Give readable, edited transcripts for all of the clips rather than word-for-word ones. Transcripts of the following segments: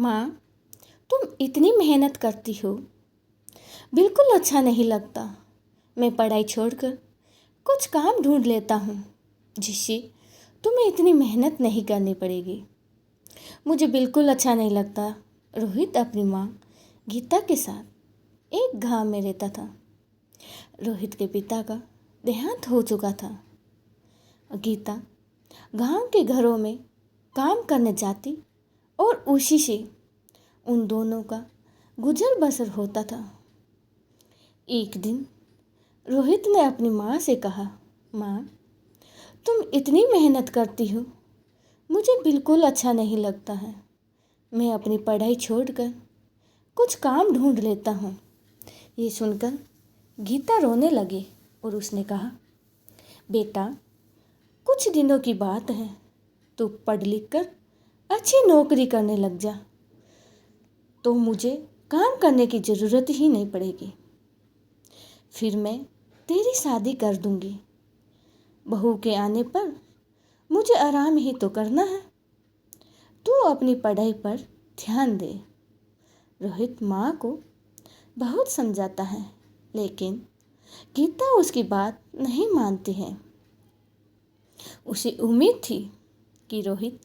माँ, तुम इतनी मेहनत करती हो, बिल्कुल अच्छा नहीं लगता। मैं पढ़ाई छोड़कर कुछ काम ढूंढ लेता हूँ जिससे तुम्हें इतनी मेहनत नहीं करनी पड़ेगी। मुझे बिल्कुल अच्छा नहीं लगता। रोहित अपनी माँ गीता के साथ एक गांव में रहता था। रोहित के पिता का देहांत हो चुका था। गीता गांव के घरों में काम करने जाती और उसी से उन दोनों का गुजर बसर होता था। एक दिन रोहित ने अपनी माँ से कहा, माँ, तुम इतनी मेहनत करती हो, मुझे बिल्कुल अच्छा नहीं लगता है। मैं अपनी पढ़ाई छोड़कर कुछ काम ढूंढ लेता हूँ। ये सुनकर गीता रोने लगी और उसने कहा, बेटा, कुछ दिनों की बात है, तू पढ़ लिख कर अच्छी नौकरी करने लग जा, तो मुझे काम करने की ज़रूरत ही नहीं पड़ेगी। फिर मैं तेरी शादी कर दूंगी। बहू के आने पर मुझे आराम ही तो करना है। तू अपनी पढ़ाई पर ध्यान दे। रोहित माँ को बहुत समझाता है, लेकिन गीता उसकी बात नहीं मानती है। उसे उम्मीद थी कि रोहित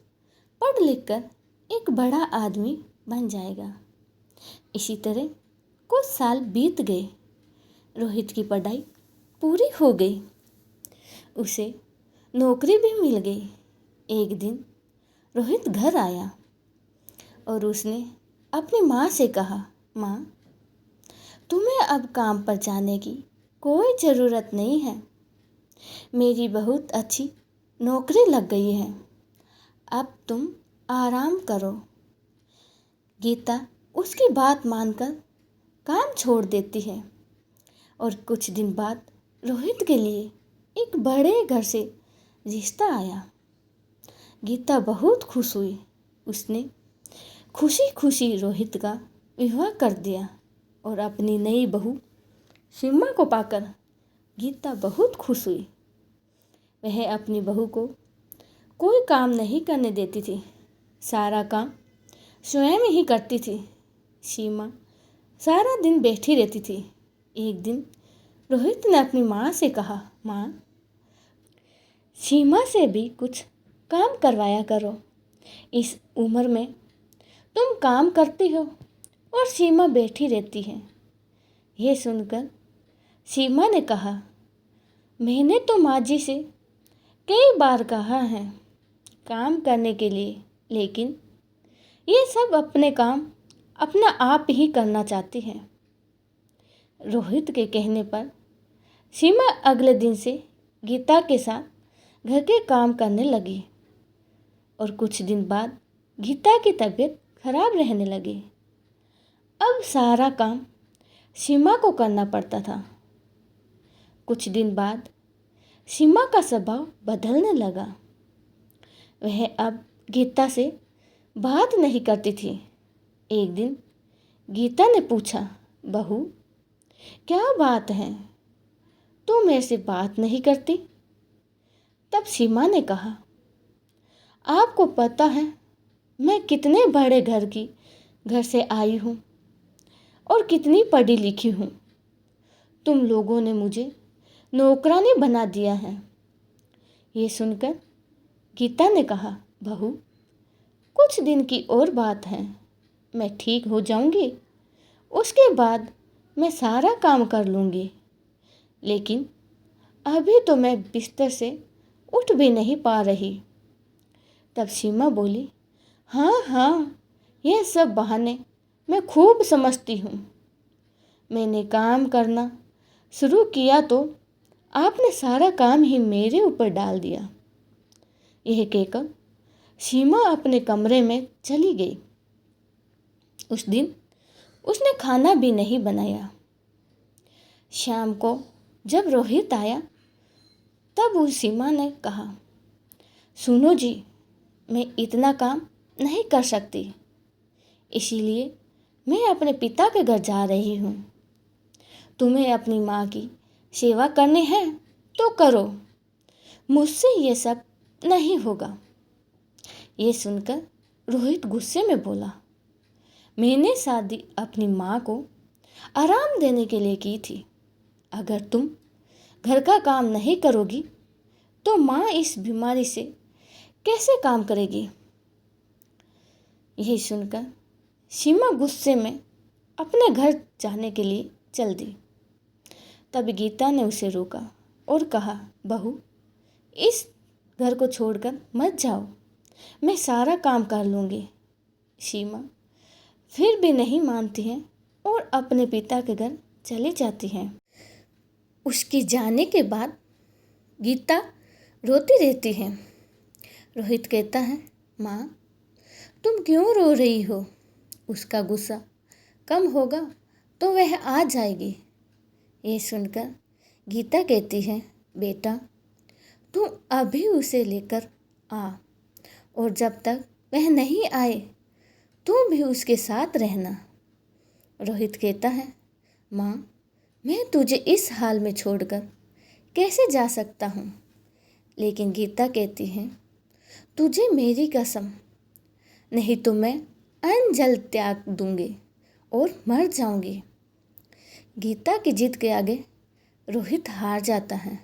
पढ़ लिख कर एक बड़ा आदमी बन जाएगा। इसी तरह कुछ साल बीत गए। रोहित की पढ़ाई पूरी हो गई, उसे नौकरी भी मिल गई। एक दिन रोहित घर आया और उसने अपनी माँ से कहा, माँ, तुम्हें अब काम पर जाने की कोई ज़रूरत नहीं है। मेरी बहुत अच्छी नौकरी लग गई है, अब तुम आराम करो। गीता उसकी बात मानकर काम छोड़ देती है और कुछ दिन बाद रोहित के लिए एक बड़े घर से रिश्ता आया। गीता बहुत खुश हुई। उसने खुशी खुशी रोहित का विवाह कर दिया और अपनी नई बहू सीमा को पाकर गीता बहुत खुश हुई। वह अपनी बहू को कोई काम नहीं करने देती थी, सारा काम स्वयं ही करती थी। सीमा सारा दिन बैठी रहती थी। एक दिन रोहित ने अपनी माँ से कहा, माँ, सीमा से भी कुछ काम करवाया करो। इस उम्र में तुम काम करती हो और सीमा बैठी रहती है। यह सुनकर सीमा ने कहा, मैंने तो माँ जी से कई बार कहा है काम करने के लिए, लेकिन ये सब अपने काम अपना आप ही करना चाहती है। रोहित के कहने पर सीमा अगले दिन से गीता के साथ घर के काम करने लगी और कुछ दिन बाद गीता की तबीयत खराब रहने लगी। अब सारा काम सीमा को करना पड़ता था। कुछ दिन बाद सीमा का स्वभाव बदलने लगा। वह अब गीता से बात नहीं करती थी। एक दिन गीता ने पूछा, बहू, क्या बात है, तू मेरे से बात नहीं करती? तब सीमा ने कहा, आपको पता है मैं कितने बड़े घर से आई हूँ और कितनी पढ़ी लिखी हूँ। तुम लोगों ने मुझे नौकरानी बना दिया है। ये सुनकर गीता ने कहा, बहू, कुछ दिन की और बात है, मैं ठीक हो जाऊंगी, उसके बाद मैं सारा काम कर लूँगी। लेकिन अभी तो मैं बिस्तर से उठ भी नहीं पा रही। तब सीमा बोली, हाँ हाँ, ये सब बहाने मैं खूब समझती हूँ। मैंने काम करना शुरू किया तो आपने सारा काम ही मेरे ऊपर डाल दिया। यह कहकर सीमा अपने कमरे में चली गई। उस दिन उसने खाना भी नहीं बनाया। शाम को जब रोहित आया तब उस सीमा ने कहा, सुनो जी, मैं इतना काम नहीं कर सकती, इसीलिए मैं अपने पिता के घर जा रही हूँ। तुम्हें अपनी माँ की सेवा करनी है तो करो, मुझसे ये सब नहीं होगा। ये सुनकर रोहित गुस्से में बोला, मैंने शादी अपनी माँ को आराम देने के लिए की थी। अगर तुम घर का काम नहीं करोगी तो माँ इस बीमारी से कैसे काम करेगी? यही सुनकर सीमा गुस्से में अपने घर जाने के लिए चल दी। तब गीता ने उसे रोका और कहा, बहू, इस घर को छोड़कर मत जाओ, मैं सारा काम कर लूँगी। सीमा फिर भी नहीं मानती है और अपने पिता के घर चली जाती है। उसके जाने के बाद गीता रोती रहती है। रोहित कहता है, माँ, तुम क्यों रो रही हो? उसका गुस्सा कम होगा तो वह आ जाएगी। ये सुनकर गीता कहती है, बेटा, तुम अभी उसे लेकर आ और जब तक वह नहीं आए तुम भी उसके साथ रहना। रोहित कहता है, माँ, मैं तुझे इस हाल में छोड़कर कैसे जा सकता हूँ? लेकिन गीता कहती है, तुझे मेरी कसम, नहीं तो मैं अन्न जल त्याग दूंगी और मर जाऊंगी। गीता की जिद के आगे रोहित हार जाता है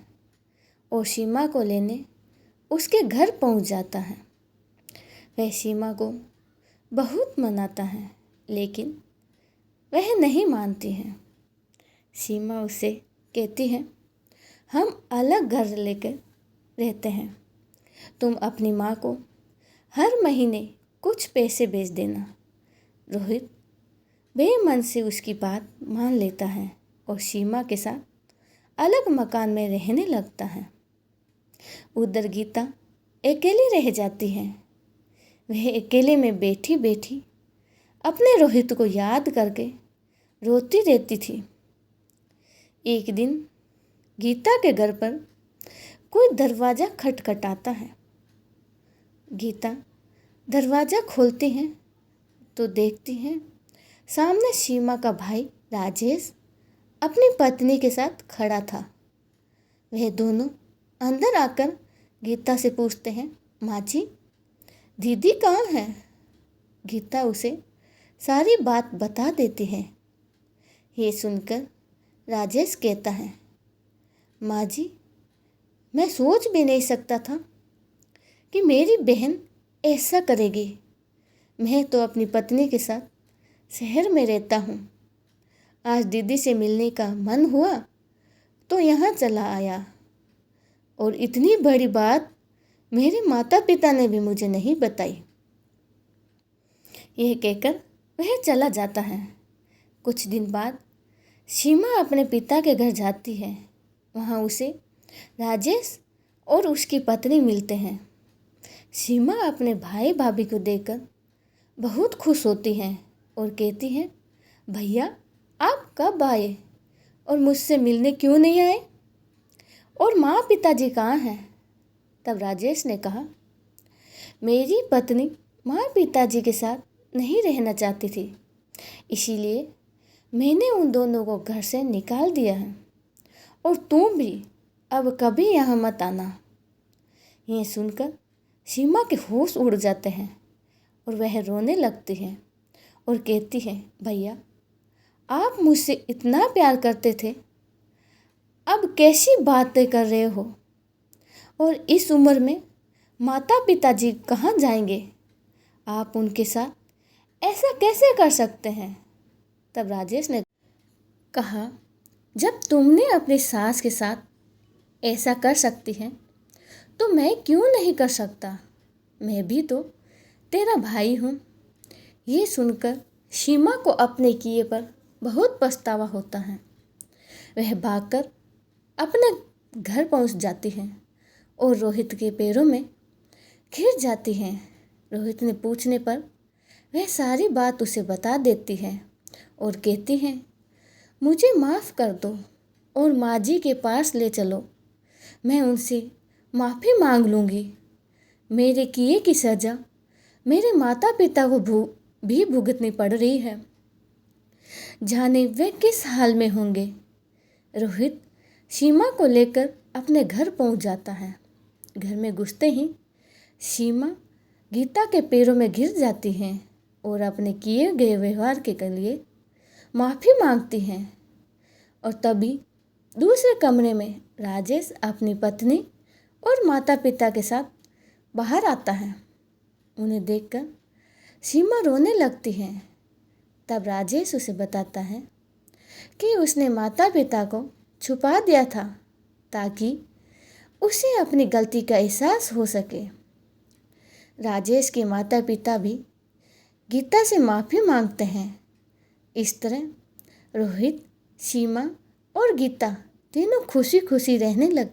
और सीमा को लेने उसके घर पहुंच जाता है। वह सीमा को बहुत मनाता है लेकिन वह नहीं मानती है। सीमा उसे कहती है, हम अलग घर लेकर रहते हैं, तुम अपनी माँ को हर महीने कुछ पैसे भेज देना। रोहित बेमन से उसकी बात मान लेता है और सीमा के साथ अलग मकान में रहने लगता है। उधर गीता अकेली रह जाती है। वह अकेले में बैठी बैठी अपने रोहित को याद करके रोती रहती थी। एक दिन गीता के घर पर कोई दरवाज़ा खटखटाता है। गीता दरवाज़ा खोलती है तो देखती है सामने सीमा का भाई राजेश अपनी पत्नी के साथ खड़ा था। वह दोनों अंदर आकर गीता से पूछते हैं, माँ जी, दीदी कहाँ है? गीता उसे सारी बात बता देती है। ये सुनकर राजेश कहता है, माँ जी, मैं सोच भी नहीं सकता था कि मेरी बहन ऐसा करेगी। मैं तो अपनी पत्नी के साथ शहर में रहता हूँ। आज दीदी से मिलने का मन हुआ तो यहाँ चला आया और इतनी बड़ी बात मेरे माता पिता ने भी मुझे नहीं बताई। यह कहकर वह चला जाता है। कुछ दिन बाद सीमा अपने पिता के घर जाती है। वहाँ उसे राजेश और उसकी पत्नी मिलते हैं। सीमा अपने भाई भाभी को देखकर बहुत खुश होती है और कहती है, भैया, आप कब आए और मुझसे मिलने क्यों नहीं आए? और माँ पिताजी कहाँ हैं? तब राजेश ने कहा, मेरी पत्नी माँ पिताजी के साथ नहीं रहना चाहती थी, इसीलिए मैंने उन दोनों को घर से निकाल दिया है और तुम भी अब कभी यहाँ मत आना। ये सुनकर सीमा के होश उड़ जाते हैं और वह रोने लगती है और कहती है, भैया, आप मुझसे इतना प्यार करते थे, अब कैसी बातें कर रहे हो? और इस उम्र में माता पिताजी कहाँ जाएंगे? आप उनके साथ ऐसा कैसे कर सकते हैं? तब राजेश ने कहा, जब तुमने अपनी सास के साथ ऐसा कर सकती है तो मैं क्यों नहीं कर सकता? मैं भी तो तेरा भाई हूँ। ये सुनकर सीमा को अपने किए पर बहुत पछतावा होता है। वह भागकर अपने घर पहुँच जाती है और रोहित के पैरों में गिर जाती है। रोहित ने पूछने पर वह सारी बात उसे बता देती है और कहती है, मुझे माफ़ कर दो और माँ जी के पास ले चलो, मैं उनसे माफ़ी मांग लूँगी। मेरे किए की सज़ा मेरे माता पिता को भी भुगतनी पड़ रही है। जाने वे किस हाल में होंगे। रोहित सीमा को लेकर अपने घर पहुंच जाता है। घर में घुसते ही सीमा गीता के पैरों में गिर जाती है और अपने किए गए व्यवहार के लिए माफ़ी मांगती हैं। और तभी दूसरे कमरे में राजेश अपनी पत्नी और माता पिता के साथ बाहर आता है। उन्हें देखकर सीमा रोने लगती है। तब राजेश उसे बताता है कि उसने माता पिता को छुपा दिया था ताकि उसे अपनी गलती का एहसास हो सके। राजेश के माता पिता भी गीता से माफ़ी मांगते हैं। इस तरह रोहित, सीमा और गीता तीनों खुशी खुशी रहने लगते हैं।